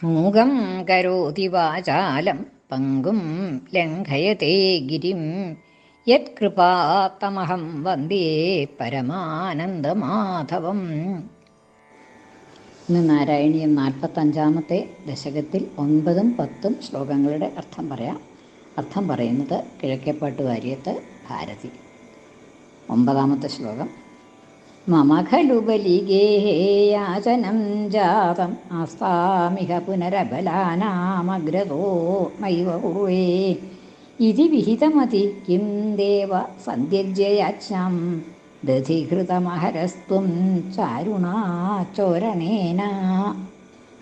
മൂകം കരോതി വാചാലം പങ്കും ലംഘയത്തെ ഗിരിം യത്കൃപാത്തമഹം വന്ദേ പരമാനന്ദമാധവം. ഇന്ന് നാരായണീയം 45-ാമത്തെ ദശകത്തിൽ 9ഉം 10ഉം ശ്ലോകങ്ങളുടെ അർത്ഥം പറയാം. അർത്ഥം പറയുന്നത് കിഴക്കേപ്പാട്ട് വാര്യത്ത് ഭാരതി. 9ാമത്തെ ശ്ലോകം. മമ ഖലു ബലിഗേയാചനം ജാതം ആസ്താമിഹ പുനരബലാനാമഗ്രതോ നൈവ കുർവേ ഇതി വിഹിതമതി കിം ദേവ സന്ധ്യജ്യയാച്ഛാം ദധിഹൃതമഹരസ്ത്വം ചാരുണാ ചോരണേന.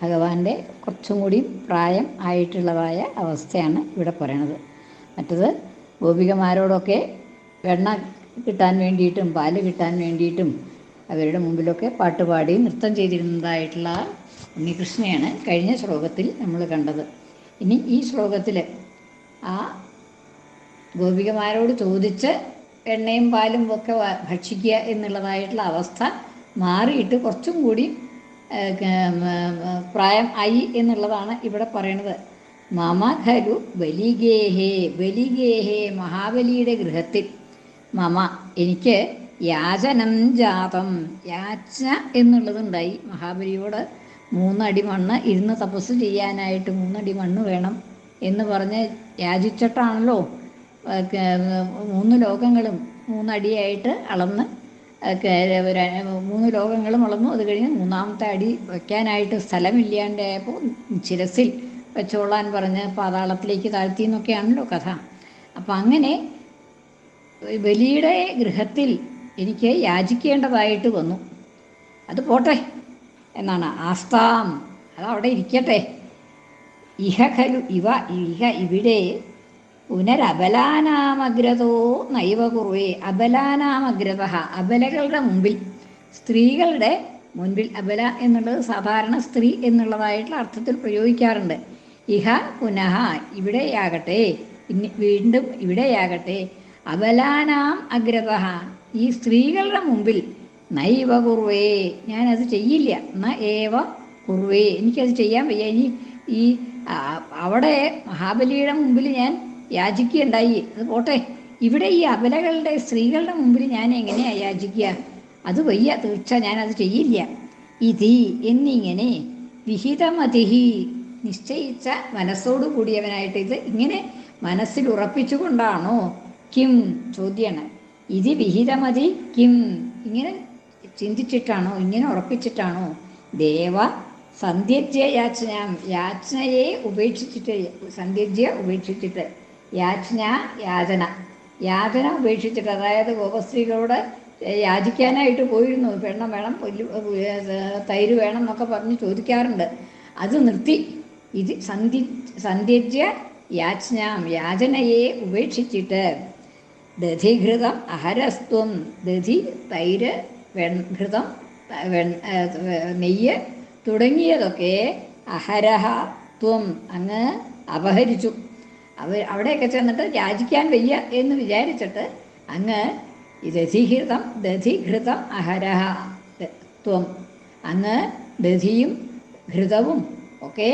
ഭഗവാന്റെ കുറച്ചും കൂടി പ്രായം ആയിട്ടുള്ളതായ അവസ്ഥയാണ് ഇവിടെ പറയണത്. മറ്റത് ഗോപികമാരോടൊക്കെ വെണ്ണ കിട്ടാൻ വേണ്ടിയിട്ടും പാല് കിട്ടാൻ വേണ്ടിയിട്ടും അവരുടെ മുമ്പിലൊക്കെ പാട്ടുപാടി നൃത്തം ചെയ്തിരുന്നതായിട്ടുള്ള ഉണ്ണികൃഷ്ണനെയാണ് കഴിഞ്ഞ ശ്ലോകത്തിൽ നമ്മൾ കണ്ടത്. ഇനി ഈ ശ്ലോകത്തിൽ ആ ഗോപികമാരോട് ചോദിച്ച് എണ്ണയും പാലും ഒക്കെ ഭക്ഷിക്കുക എന്നുള്ളതായിട്ടുള്ള അവസ്ഥ മാറിയിട്ട് കുറച്ചും കൂടി പ്രായം ആയി എന്നുള്ളതാണ് ഇവിടെ പറയണത്. മമ ഖലു ബലിഗേഹേ, ബലിഗേഹേ മഹാബലിയുടെ ഗൃഹത്തിൽ, മമ എനിക്ക് യാചനം ജാതം, യാചന എന്നുള്ളതുണ്ടായി. മഹാബലിയോട് 3 അടി മണ്ണ് ഇരുന്ന് തപസ് ചെയ്യാനായിട്ട് 3 അടി മണ്ണ് വേണം എന്ന് പറഞ്ഞ് യാചിച്ചിട്ടാണല്ലോ 3 ലോകങ്ങളും 3 അടിയായിട്ട് അളന്ന് 3 ലോകങ്ങളും അളന്നു. അത് കഴിഞ്ഞ് 3ാമത്തെ അടി വയ്ക്കാനായിട്ട് സ്ഥലമില്ലാണ്ടായപ്പോൾ ശിരസിൽ വെച്ചോളാൻ പറഞ്ഞ് പാതാളത്തിലേക്ക് താഴ്ത്തി എന്നൊക്കെയാണല്ലോ കഥ. അപ്പം അങ്ങനെ ബലിയുടെ ഗൃഹത്തിൽ എനിക്ക് യാചിക്കേണ്ടതായിട്ട് വന്നു. അത് പോട്ടെ എന്നാണ്. ആസ്താം, അതവിടെ ഇരിക്കട്ടെ. ഇഹ ഖലു ഇവ, ഇഹ ഇവിടെ, പുനരബലാനാമഗ്രതോ നൈവ കുർവേ. അബലാനാമഗ്രത, അബലകളുടെ മുമ്പിൽ, സ്ത്രീകളുടെ മുൻപിൽ. അബല എന്നുള്ളത് സാധാരണ സ്ത്രീ എന്നുള്ളതായിട്ടുള്ള അർത്ഥത്തിൽ പ്രയോഗിക്കാറുണ്ട്. ഇഹ പുനഃ, ഇവിടെയാകട്ടെ, വീണ്ടും ഇവിടെയാകട്ടെ. അബലാനാം അഗ്രത, ഈ സ്ത്രീകളുടെ മുമ്പിൽ. നൈവ കുർവേ, ഞാനത് ചെയ്യില്ല. ന ഏവ കുർവേ, എനിക്കത് ചെയ്യാൻ വയ്യ. ഇനി ഈ അവിടെ മഹാബലിയുടെ മുമ്പിൽ ഞാൻ യാചിക്കുകയുണ്ടായി, അത് പോട്ടെ. ഇവിടെ ഈ അബലകളുടെ സ്ത്രീകളുടെ മുമ്പിൽ ഞാൻ എങ്ങനെയാ യാചിക്കുക? അത് വയ്യ, തീർച്ച ഞാനത് ചെയ്യില്ല. ഇതി എന്നിങ്ങനെ, വിഹിതമതിഹി നിശ്ചയിച്ച മനസ്സോടു കൂടിയവനായിട്ട്, ഇത് ഇങ്ങനെ മനസ്സിൽ ഉറപ്പിച്ചുകൊണ്ടാണോ? കിം, ചോദ്യാണ്. ഇത് വിഹിതമതി കിം, ഇങ്ങനെ ചിന്തിച്ചിട്ടാണോ, ഇങ്ങനെ ഉറപ്പിച്ചിട്ടാണോ? ദേവ സന്ധ്യജ്യ യാചനാം, യാചനയെ ഉപേക്ഷിച്ചിട്ട്, സന്ധ്യജ്യ ഉപേക്ഷിച്ചിട്ട്, യാചന യാചന, യാചന ഉപേക്ഷിച്ചിട്ട്, അതായത് ഗോപസ്ത്രീകളോട് യാചിക്കാനായിട്ട് പോയിരുന്നു. വെണ്ണം വേണം, തൈര് വേണം എന്നൊക്കെ പറഞ്ഞ് ചോദിക്കാറുണ്ട്. അത് നിർത്തി. ഇത് സന്ധ്യജ്യ യാചനാം, യാചനയെ ഉപേക്ഷിച്ചിട്ട്, ദധിഘൃതം അഹരസ്ത്വം, ദധി തൈര് ഘൃതം നെയ്യ് തുടങ്ങിയതൊക്കെ അഹരഹ ത്വം അങ്ങ് അപഹരിച്ചു. അവിടെയൊക്കെ ചെന്നിട്ട് യാചിക്കാൻ വയ്യ എന്ന് വിചാരിച്ചിട്ട് അങ്ങ് ദധിഘൃതം അഹരഹ ത്വം, അങ്ങ് ദധിയും ഘൃതവും ഒക്കെ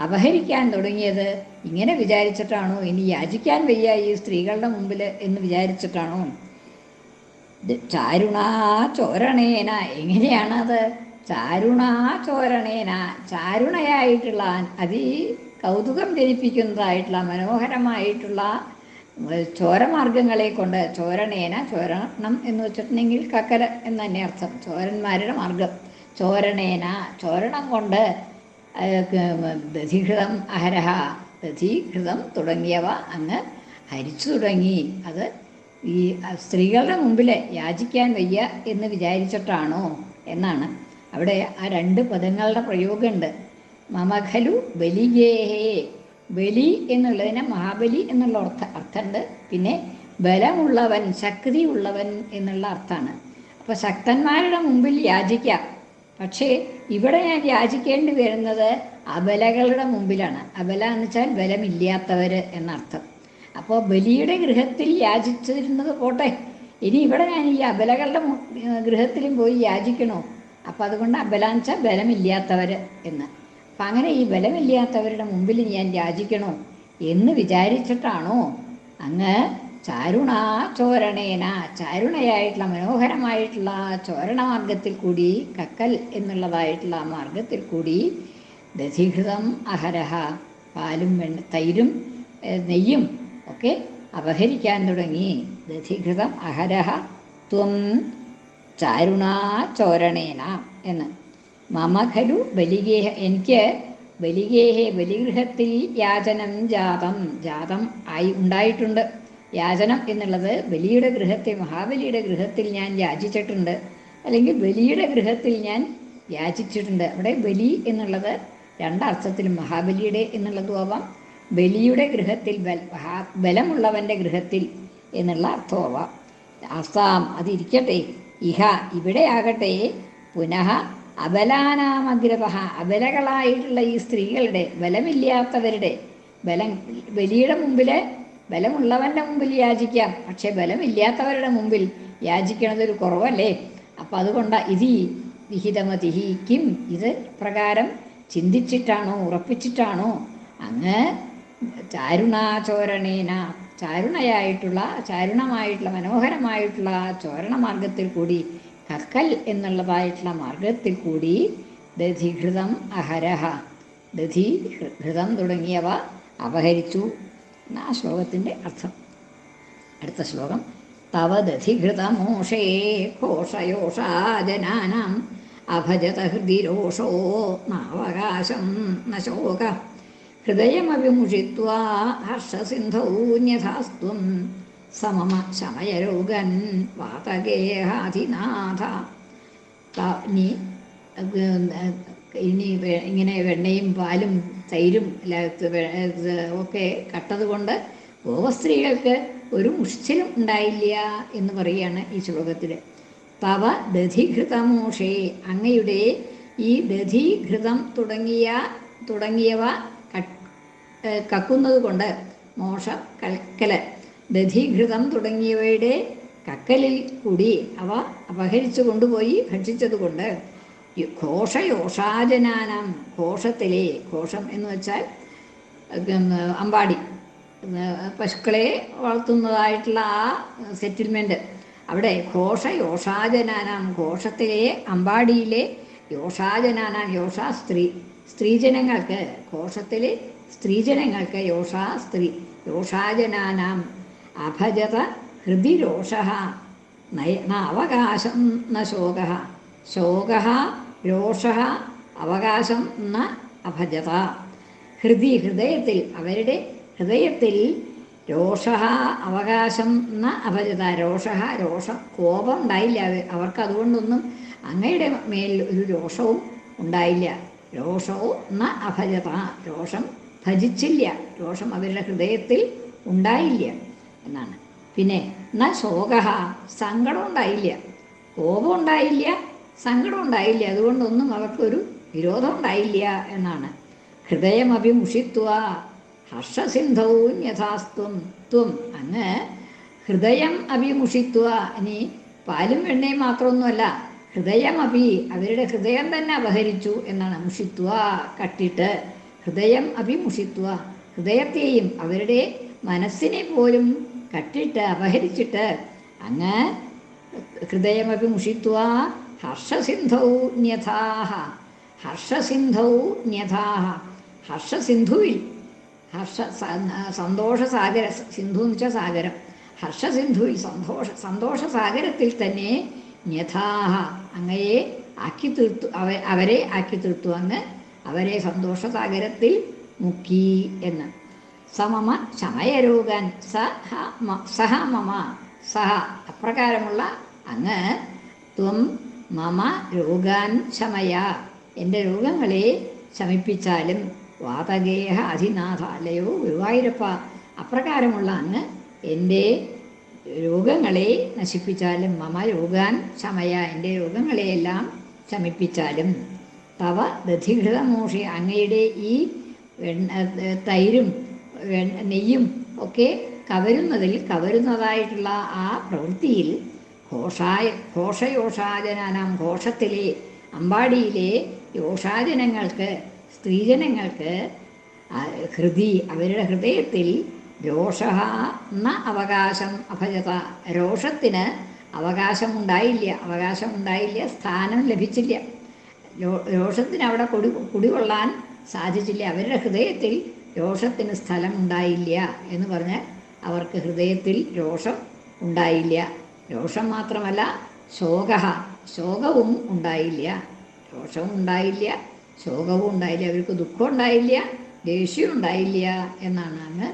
അപഹരിക്കാൻ തുടങ്ങിയത് ഇങ്ങനെ വിചാരിച്ചിട്ടാണോ? ഇനി യാചിക്കാൻ വയ്യ ഈ സ്ത്രീകളുടെ മുമ്പിൽ എന്ന് വിചാരിച്ചിട്ടാണോ? ചാരുണാ ചോരണേന, എങ്ങനെയാണത്? ചാരുണാ ചോരണേന, ചാരുണയായിട്ടുള്ള, അതി കൗതുകം ജനിപ്പിക്കുന്നതായിട്ടുള്ള മനോഹരമായിട്ടുള്ള ചോരമാർഗങ്ങളെ കൊണ്ട്, ചോരണേന, ചോരണം എന്ന് വെച്ചിട്ടുണ്ടെങ്കിൽ കക്കര എന്ന് തന്നെ അർത്ഥം, ചോരന്മാരുടെ മാർഗം. ചോരണേന, ചോരണം കൊണ്ട്, ദധിഘൃതം അഹരഹ, ദധിഘൃതം തുടങ്ങിയവ അങ്ങ് ഹരിച്ചു തുടങ്ങി. അത് ഈ സ്ത്രീകളുടെ മുമ്പിൽ യാചിക്കാൻ വയ്യ എന്ന് വിചാരിച്ചിട്ടാണോ എന്നാണ്. അവിടെ ആ 2 പദങ്ങളുടെ പ്രയോഗമുണ്ട്. മമഖലു ബലിഗേഹേ, ബലി എന്നുള്ളതിന് മഹാബലി എന്നുള്ള അർത്ഥമുണ്ട്. പിന്നെ ബലമുള്ളവൻ, ശക്തിയുള്ളവൻ എന്നുള്ള അർത്ഥമാണ്. അപ്പോൾ ശക്തന്മാരുടെ മുമ്പിൽ യാചിക്കാം. പക്ഷേ ഇവിടെ ഞാൻ യാചിക്കേണ്ടി വരുന്നത് അബലകളുടെ മുമ്പിലാണ്. അബല എന്ന് വെച്ചാൽ ബലമില്ലാത്തവർ എന്നർത്ഥം. അപ്പോൾ ബലിയുടെ ഗൃഹത്തിൽ യാചിച്ചിരുന്നത് പോട്ടെ, ഇനി ഇവിടെ ഞാൻ ഈ അബലകളുടെ ഗൃഹത്തിലും പോയി യാചിക്കണോ? അപ്പോൾ അതുകൊണ്ട് അബല എന്ന് വെച്ചാൽ ബലമില്ലാത്തവർ എന്ന്. അപ്പം അങ്ങനെ ഈ ബലമില്ലാത്തവരുടെ മുമ്പിൽ ഞാൻ യാചിക്കണോ എന്ന് വിചാരിച്ചിട്ടാണോ അങ്ങ് ചാരുണാചോരണേന, ചാരുണയായിട്ടുള്ള മനോഹരമായിട്ടുള്ള ചോരണമാർഗത്തിൽ കൂടി, കക്കൽ എന്നുള്ളതായിട്ടുള്ള ആ മാർഗത്തിൽ കൂടി ദധിഘൃതം അഹരഹ, പാലും തൈരും നെയ്യും ഒക്കെ അപഹരിക്കാൻ തുടങ്ങി. ദധിഘൃതം അഹരഹ ത്വം ചാരുണാചോരണേന എന്ന്. മമ ഖലു ബലിഗേഹ, എനിക്ക് ബലിഗേഹേ ബലിഗൃഹത്തിൽ യാചനം ജാതം ആയി ഉണ്ടായിട്ടുണ്ട്. യാചനം എന്നുള്ളത് ബലിയുടെ ഗൃഹത്തിൽ, മഹാബലിയുടെ ഗൃഹത്തിൽ ഞാൻ യാചിച്ചിട്ടുണ്ട്, അല്ലെങ്കിൽ ബലിയുടെ ഗൃഹത്തിൽ ഞാൻ യാചിച്ചിട്ടുണ്ട്. അവിടെ ബലി എന്നുള്ളത് രണ്ടർത്ഥത്തിലും, മഹാബലിയുടെ എന്നുള്ളതും ആവാം, ബലിയുടെ ഗൃഹത്തിൽ, ബലമുള്ളവൻ്റെ ഗൃഹത്തിൽ എന്നുള്ള അർത്ഥമാവാം. അസാം അതിരിക്കട്ടെ. ഇഹ ഇവിടെയാകട്ടെ പുനഃ അബലാനാമഗ്രത, അബലകളായിട്ടുള്ള ഈ സ്ത്രീകളുടെ, ബലമില്ലാത്തവരുടെ, ബലിയുടെ മുമ്പിൽ ബലമുള്ളവൻ്റെ മുമ്പിൽ യാചിക്കാം, പക്ഷെ ബലമില്ലാത്തവരുടെ മുമ്പിൽ യാചിക്കണതൊരു കുറവല്ലേ? അപ്പം അതുകൊണ്ട് ഇതി വിഹിതമതിഹി കിം, ഇത് പ്രകാരം ചിന്തിച്ചിട്ടാണോ, ഉറപ്പിച്ചിട്ടാണോ അങ്ങ് ചാരുണാചോരണേന, ചാരുണമായിട്ടുള്ള മനോഹരമായിട്ടുള്ള ചോരണമാർഗത്തിൽ കൂടി, കക്കൽ എന്നുള്ളതായിട്ടുള്ള മാർഗത്തിൽ കൂടി ദധിഘൃതം അഹരഹ, ദധി ഘൃതം തുടങ്ങിയവ അപഹരിച്ചു എന്ന ആ ശ്ലോകത്തിൻ്റെ അർത്ഥം. അടുത്ത ശ്ലോകം. തവ ദധിഘൃതമോഷേ ഘോഷയോഷാജനാനാം അഭജത ഹൃദി രോഷോ നാവകാശം ന ശോക ഹൃദയമഭിമുഷിത്വാ ഹർഷസിന്ധൗ ന്യഥാസ്ത്വം സമമ ശമയരോഗൻ വാതഗേഹാധിനാഥ. ഇനി ഇങ്ങനെ വെണ്ണയും പാലും തൈരും ഒക്കെ കട്ടതുകൊണ്ട് ഗോപസ്ത്രീകൾക്ക് ഒരു മുഷിച്ചിലും ഉണ്ടായില്ല എന്ന് പറയുകയാണ് ഈ ശ്ലോകത്തിൽ. തവ ദധിഘൃതമോഷേ, അങ്ങയുടെ ഈ ദധിഘൃതം തുടങ്ങിയവ കക്കുന്നത് കൊണ്ട്, മോഷ കൽക്കല്, ദധിഘൃതം തുടങ്ങിയവയുടെ കക്കലിൽ കൂടി അവ അപഹരിച്ചു കൊണ്ടുപോയി ഭക്ഷിച്ചതുകൊണ്ട് ഘോഷയോഷാജനാനാം, ഘോഷത്തിലെ, ഘോഷം എന്ന് വെച്ചാൽ അമ്പാടി, പശുക്കളെ വളർത്തുന്നതായിട്ടുള്ള ആ സെറ്റിൽമെൻറ്റ്, അവിടെ ഘോഷയോഷാജനാനാം, ഘോഷത്തിലെ അമ്പാടിയിലെ യോഷാജനാനാം, യോഷാ സ്ത്രീജനങ്ങൾക്ക്, ഘോഷത്തിലെ സ്ത്രീജനങ്ങൾക്ക്, യോഷാ സ്ത്രീ, യോഷാജനാനാം അഭജത ഹൃദി രോഷഃ അവകാശം ന ശോകഃ, ശോകഃ രോഷഃ അവകാശം ന അഭജത. ഹൃദയത്തിൽ, അവരുടെ ഹൃദയത്തിൽ രോഷഃ അവകാശം ന അഭജത, രോഷം, കോപം ഉണ്ടായില്ല അവർക്ക്. അതുകൊണ്ടൊന്നും അങ്ങയുടെ മേൽ ഒരു രോഷവും ഉണ്ടായില്ല. രോഷവും ന അഭജത, രോഷം ഭജിച്ചില്ല, രോഷം അവരുടെ ഹൃദയത്തിൽ ഉണ്ടായില്ല എന്നാണ്. പിന്നെ ന ശോകഃ, സങ്കടം ഉണ്ടായില്ല, കോപം ഉണ്ടായില്ല, സങ്കടം ഉണ്ടായില്ല, അതുകൊണ്ടൊന്നും അവർക്കൊരു വിരോധം ഉണ്ടായില്ല എന്നാണ്. ഹൃദയമഭിമുഷിത്വ ഹർഷസിന്ധൗ യഥാസ്ത്വം, അങ്ങ് ഹൃദയം അഭിമുഷിത്വ, ഇനി പാലും വെണ്ണയും മാത്രമൊന്നുമല്ല, ഹൃദയമഭി, അവരുടെ ഹൃദയം തന്നെ അപഹരിച്ചു എന്നാണ്. മുഷിത്വ കട്ടിട്ട്, ഹൃദയം അഭിമുഷിത്വ, ഹൃദയത്തെയും അവരുടെ മനസ്സിനെ പോലും കട്ടിട്ട് അപഹരിച്ചിട്ട് അങ്ങ് ഹൃദയമഭിമുഷിത്വ ഹർഷസിന്ധൗ ന്യഥാഹ, ഹർഷസിന്ധൗ ന്യഥാഹ, ഹർഷസിന്ധുവിൽ, സന്തോഷസാഗര, സിന്ധു എന്ന് വെച്ചാൽ സാഗരം, ഹർഷസിന്ധുവിൽ സന്തോഷസാഗരത്തിൽ തന്നെ ന്യഥാഹ അങ്ങയെ ആക്കി തീർത്തു, അവരെ ആക്കി തീർത്തു, അങ്ങ് അവരെ സന്തോഷസാഗരത്തിൽ മുക്കി എന്ന്. സമമ ശമയരോഗൻ സഹ മമ, സഹ അപ്രകാരമുള്ള അങ്ങ് ത്വം മമ രോഗാൻ ശമയ, എൻ്റെ രോഗങ്ങളെ ശമിപ്പിച്ചാലും, വാതഗേഹ അധിനാഥ, അല്ലയോ ഗുരുവായൂരപ്പ, അപ്രകാരമുള്ള അങ്ങ് എൻ്റെ രോഗങ്ങളെ നശിപ്പിച്ചാലും, മമ രോഗാൻ ശമയ, എൻ്റെ രോഗങ്ങളെയെല്ലാം ശമിപ്പിച്ചാലും, തവ ദധിഘൃതമോഷി, അങ്ങയുടെ ഈ തൈരും നെയ്യും ഒക്കെ കവരുന്നതായിട്ടുള്ള ആ പ്രവൃത്തിയിൽ, ഘോഷയോഷാജനാനാം, ഘോഷത്തിലെ അമ്പാടിയിലെ യോഷാജനങ്ങൾക്ക് സ്ത്രീജനങ്ങൾക്ക് ഹൃദി അവരുടെ ഹൃദയത്തിൽ രോഷ ന അവകാശം അഭജത, രോഷത്തിന് അവകാശമുണ്ടായില്ല, സ്ഥാനം ലഭിച്ചില്ല. രോഷത്തിന് അവിടെ കുടികൊള്ളാൻ സാധിച്ചില്ല. അവരുടെ ഹൃദയത്തിൽ രോഷത്തിന് സ്ഥലമുണ്ടായില്ല എന്ന് പറഞ്ഞാൽ അവർക്ക് ഹൃദയത്തിൽ രോഷം ഉണ്ടായില്ല. രോഷം മാത്രമല്ല, ശോകവും ഉണ്ടായില്ല. രോഷവും ഉണ്ടായില്ല, ശോകവും ഉണ്ടായില്ല. അവർക്ക് ദുഃഖം ഉണ്ടായില്ല, ദേഷ്യം ഉണ്ടായില്ല എന്നാണ്. അങ്ങ്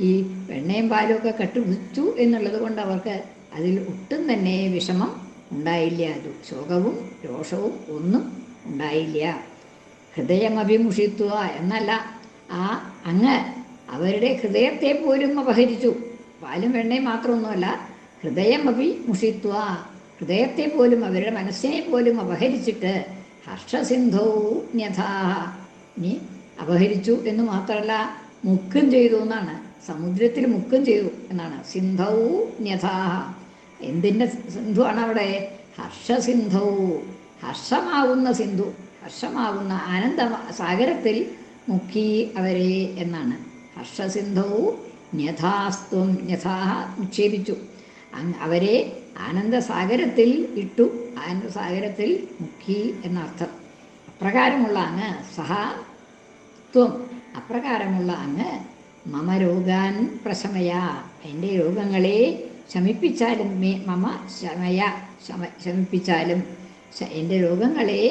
ഈ വെണ്ണയും പാലും ഒക്കെ കെട്ടുപിടിച്ചു എന്നുള്ളത് കൊണ്ട് അവർക്ക് അതിൽ ഒട്ടും തന്നെ വിഷമം ഉണ്ടായില്ല. ശോകവും രോഷവും ഒന്നും ഉണ്ടായില്ല. ഹൃദയം അഭിമുഷിത്വ എന്നല്ല, അങ്ങ് അവരുടെ ഹൃദയത്തെ പോലും അപഹരിച്ചു. പാലും വെണ്ണയും മാത്രമൊന്നുമല്ല, ഹൃദയം അഭിമുഷിത്വ, ഹൃദയത്തെ പോലും അവരുടെ മനസ്സിനെ പോലും അപഹരിച്ചിട്ട് ഹർഷസിന്ധൗ ന്യഥാഹ, ഇനി അപഹരിച്ചു എന്ന് മാത്രമല്ല മുക്കം ചെയ്തു എന്നാണ്. സമുദ്രത്തിൽ മുക്കം ചെയ്തു എന്നാണ്. സിന്ധൗ ന്യഥാഹ, എന്തിൻ്റെ സിന്ധുവാണ് അവിടെ? ഹർഷസിന്ധൗ, ഹർഷമാവുന്ന സിന്ധു, ഹർഷമാവുന്ന ആനന്ദ സാഗരത്തിൽ മുക്കി അവരെ എന്നാണ്. ഹർഷസിന്ധൗ ന്യഥാസ്ത്വം, ന്യഥാഹ നിക്ഷേപിച്ചു, അവരെ ആനന്ദസാഗരത്തിൽ ഇട്ടു, ആനന്ദസാഗരത്തിൽ മുക്കി എന്നർത്ഥം. അപ്രകാരമുള്ള അങ്ങ് ത്വം, അപ്രകാരമുള്ള അങ്ങ് മമ രോഗാൻ പ്രശമയ, എൻ്റെ രോഗങ്ങളെ ശമിപ്പിച്ചാലും, മമ ശമിപ്പിച്ചാലും, എൻ്റെ രോഗങ്ങളെ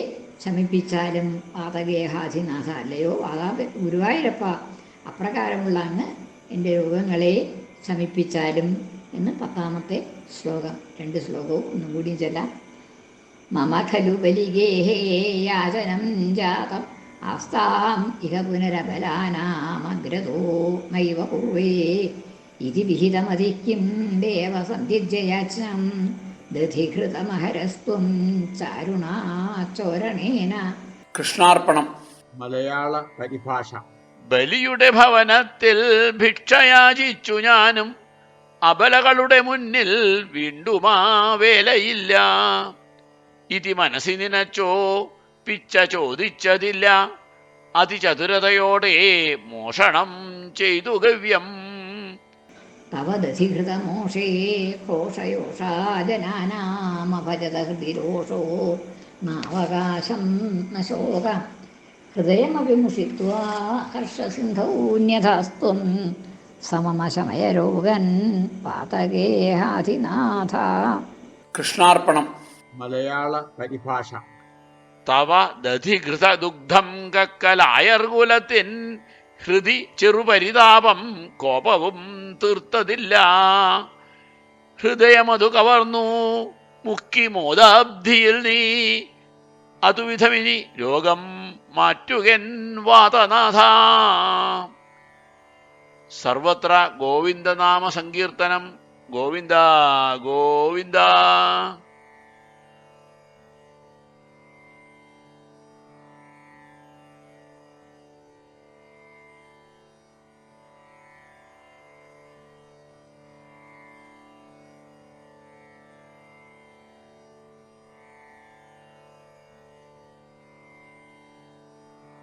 ശമിപ്പിച്ചാലും വാതഗേഹാധിനാഥ, അല്ലയോ ഗുരുവായൂരപ്പ, അപ്രകാരമുള്ള അങ്ങ് എൻ്റെ രോഗങ്ങളെ ശമിപ്പിച്ചാലും എന്ന് 10ാമത്തെ ശ്ലോകം. 2 ശ്ലോകവും ഒന്നും കൂടി ചൊല്ലാം. മമ ഖലു ബലിഗേഹേ യാചനം ജാതം ആസ്താം ഇഹ പുനരബലാനാമഗ്രതോ നൈവ പൂർവേ ഇതി വിഹിതമതിക്കും ദേവസന്ധ്യജയാച്ഛനം ദധിഘൃതമഹരസ്ത്വം ചാരുണാചോരണേന. കൃഷ്ണാർപ്പണം. മലയാള പരിഭാഷ. ബലിയുടെ ഭവനത്തിൽ ഭിക്ഷയാചിച്ചു ഞാനും, അബലകളുടെ മുന്നിൽ വീണ്ടുമാ വേലയില്ല. ഇതി മനസ്സി നിനച്ചോ പിച്ച ചോദിച്ചതില്ല, അതിചതുരതയോടെ മോഷണം ചെയ്തു ഗവ്യം. തവ ദധിഘൃതമോഷേ ക്രോഷയോഷാ ജനാനാമഭജത ഹൃദിരോഷോ നാവകാശം ന ശോക ഹൃദയമഭിമുഷിത്വാ ഹർഷസിന്ധൗന്യഥാസ്ത്വം സമമശമയരോഗൻ പാതഗേഹാധിനാഥ. കൃഷ്ണാർപ്പണം. മലയാള പരിഭാഷ. തവ ദധിഘൃത ദുഗ്ധം കക്കലായർകുലത്തിൻ ഹൃദി ചെറുപരിതാപം കോപവും തീർത്തതില്ല. ഹൃദയമതു കവർന്നു മുക്കി മോദാബ്ധിയിൽ നീ, അതുവിധമിനി രോഗം മാറ്റുകൻ വാതനാഥ. സർവത്ര ഗോവിന്ദനാമ സങ്കീർത്തനം. ഗോവിന്ദ ഗോവിന്ദ.